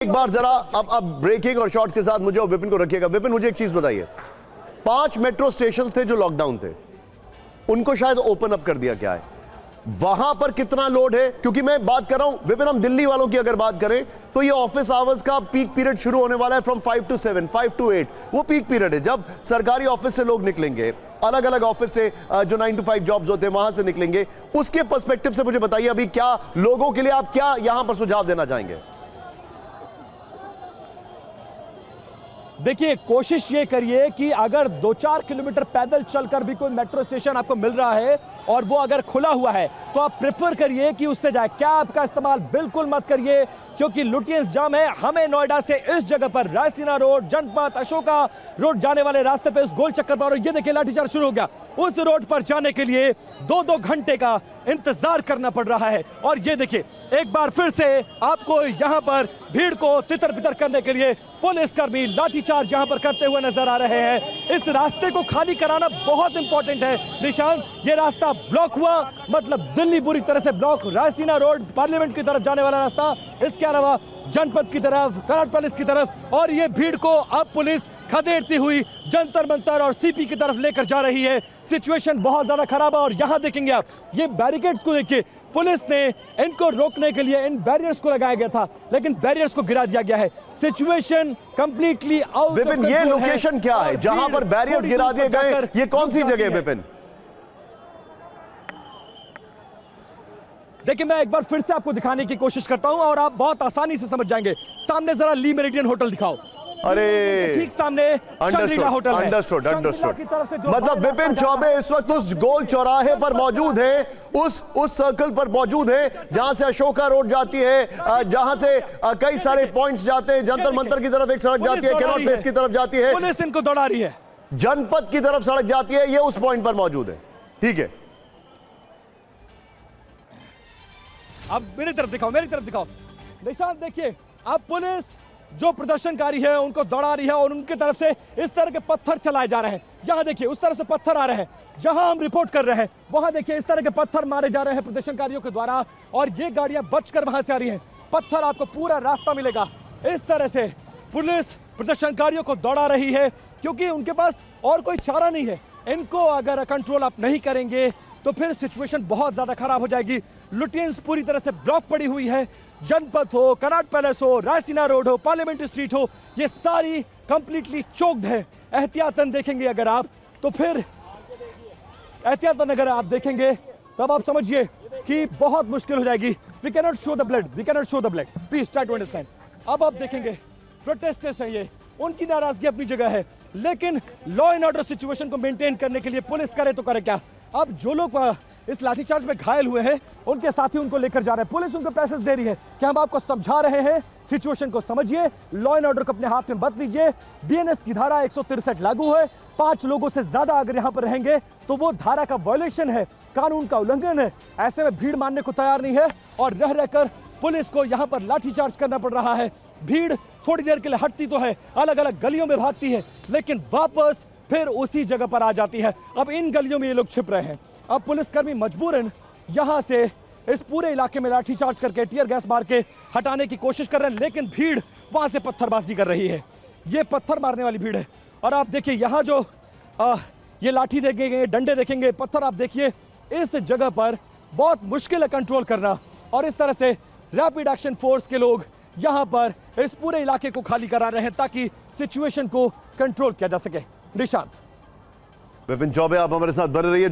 एक बार जरा अब ब्रेकिंग और शॉर्ट के साथ मुझे और विपिन को रखिएगा। विपिन, मुझे एक चीज बताइए, 5 मेट्रो स्टेशन थे जो लॉकडाउन थे, उनको शायद ओपन अप कर दिया क्या है? वहां पर कितना लोड है? क्योंकि मैं बात कर रहा हूं विपिन, हम दिल्ली वालों की अगर बात करें तो ये ऑफिस आवर्स का पीक पीरियड शुरू होने वाला है फ्रॉम 5 to 7, 5 to 8। वो पीक पीरियड है जब सरकारी ऑफिस से लोग निकलेंगे, अलग अलग ऑफिस से जो 9 to 5 जॉब्स होते हैं वहां से निकलेंगे। उसके पर्सपेक्टिव से मुझे बताइए अभी क्या लोगों के लिए आप क्या यहां पर सुझाव देना चाहेंगे? देखिए, कोशिश ये करिए कि अगर 2-4 किलोमीटर पैदल चलकर भी कोई मेट्रो स्टेशन आपको मिल रहा है और वो अगर खुला हुआ है तो आप प्रेफर करिए कि उससे जाए। कैब का इस्तेमाल बिल्कुल मत करिए, क्योंकि लुटियंस जाम है। हमें नोएडा से इस जगह पर रायसीना रोड, जनपथ, अशोका रोड जाने वाले रास्ते पे इस गोल चक्कर पर, और ये देखिए लाठीचार्ज शुरू हो गया। उस रोड पर जाने के लिए 2-2 घंटे का इंतजार करना पड़ रहा है। और ये देखिए एक बार फिर से आपको यहां पर भीड़ को तितर बितर करने के लिए पुलिसकर्मी लाठीचार्ज यहां पर करते हुए नजर आ रहे हैं। इस रास्ते को खाली कराना बहुत इंपॉर्टेंट है निशान। ये रास्ता ब्लॉक हुआ मतलब दिल्ली बुरी तरह से ब्लॉक। रायसीना रोड पार्लियामेंट की तरफ जाने वाला रास्ता, इसके अलावा जनपथ की तरफ, कनाट पैलेस की तरफ, और ये भीड़ को अब पुलिस खदेड़ती हुई जंतर मंतर और सीपी की तरफ लेकर जा रही है। सिचुएशन बहुत ज्यादा खराब है। और यहां देखेंगे आप ये बैरिकेड्स को देखिए, पुलिस ने इनको रोकने के लिए इन बैरियर्स को लगाया गया था, लेकिन बैरियर्स को गिरा दिया गया है। Situation completely out of Vipin, ये लोकेशन क्या है जहां पर बैरियर्स गिरा दिए गए? ये कौन सी जगह है विपिन? देखिए, मैं एक बार फिर से आपको दिखाने की कोशिश करता हूं और आप बहुत आसानी से समझ जाएंगे। सामने जरा ली मेरिडियन होटल दिखाओ। अरे ठीक सामने शंग्रीला होटल है। अंडरस्टूड। मतलब विपिन चौबे इस वक्त उस गोल चौराहे पर मौजूद है, उस सर्कल पर मौजूद है जहां से अशोका रोड जाती है, जहां से कई सारे पॉइंट्स जाते हैं। जंतर मंतर की तरफ एक सड़क जाती है, कैनॉट प्लेस की तरफ जाती है, पुलिस इनको दौड़ा रही है। जनपथ की तरफ सड़क जाती है, ये उस पॉइंट पर मौजूद है। ठीक है, अब मेरी तरफ दिखाओ, मेरी तरफ दिखाओ निशान। देखिए, अब पुलिस जो प्रदर्शनकारी है उनको दौड़ा रही है और उनकी तरफ से इस तरह के पत्थर चलाए जा रहे हैं। यहां देखिए उस तरफ से पत्थर आ रहे हैं जहां हम रिपोर्ट कर रहे हैं, वहां देखिए इस तरह के पत्थर मारे जा रहे हैं प्रदर्शनकारियों के द्वारा, और ये गाड़ियां बचकर वहां से आ रही हैं। पत्थर आपको पूरा रास्ता मिलेगा। इस तरह से पुलिस प्रदर्शनकारियों को दौड़ा रही है क्योंकि उनके पास और कोई चारा नहीं है। इनको अगर कंट्रोल आप नहीं करेंगे तो फिर सिचुएशन बहुत ज्यादा खराब हो जाएगी। लुटियंस पूरी तरह से ब्लॉक पड़ी हुई है। जनपथ हो, कनाट पैलेस हो, रायसीना रोड हो, पार्लियामेंट स्ट्रीट हो, ये सारी कंप्लीटली चोक्ड है। एहतियातन देखेंगे अगर आप तो फिर एहतियातन अगर आप देखेंगे तब आप समझिए कि बहुत मुश्किल हो जाएगी। We cannot show the blood, we cannot show the blood, please try to understand. अब आप देखेंगे प्रोटेस्टर्स हैं, ये उनकी नाराजगी अपनी जगह है, लेकिन लॉ एंड ऑर्डर सिचुएशन को मेंटेन करने के लिए पुलिस करे तो करे क्या। अब जो लोग इस लाठीचार्ज में घायल हुए हैं उनके साथी उनको लेकर जा रहे हैं। पुलिस उनको पैसेज दे रही है कि हम आपको समझा रहे हैं, सिचुएशन को समझिए, लॉ एंड ऑर्डर को अपने हाथ में मत लीजिए। बीएनएस की धारा 163 लागू है। 5 लोगों से ज्यादा अगर यहां पर रहेंगे तो वो धारा का वायलेशन है, कानून का उल्लंघन है। ऐसे में भीड़ मानने को तैयार नहीं है और रह रहकर पुलिस को यहां पर लाठीचार्ज करना पड़ रहा है। भीड़ थोड़ी देर के लिए हटती तो है, अलग अलग गलियों में भागती है, लेकिन वापस फिर उसी जगह पर आ जाती है। अब इन गलियों में ये लोग छिप रहे हैं। अब पुलिसकर्मी मजबूरन यहां से इस पूरे इलाके में लाठीचार्ज करके, टीयर गैस मार के हटाने की कोशिश कर रहे हैं, लेकिन भीड़ वहां से पत्थरबाजी कर रही है। ये पत्थर मारने वाली भीड़ है। और आप देखिए यहां जो ये लाठी देखेंगे, डंडे देखेंगे, पत्थर आप देखिए, इस जगह पर बहुत मुश्किल है कंट्रोल करना। और इस तरह से रैपिड एक्शन फोर्स के लोग यहां पर इस पूरे इलाके को खाली करा रहे हैं ताकि सिचुएशन को कंट्रोल किया जा सके। निशांत, विपिन चौबे आप हमारे साथ बने रहिए।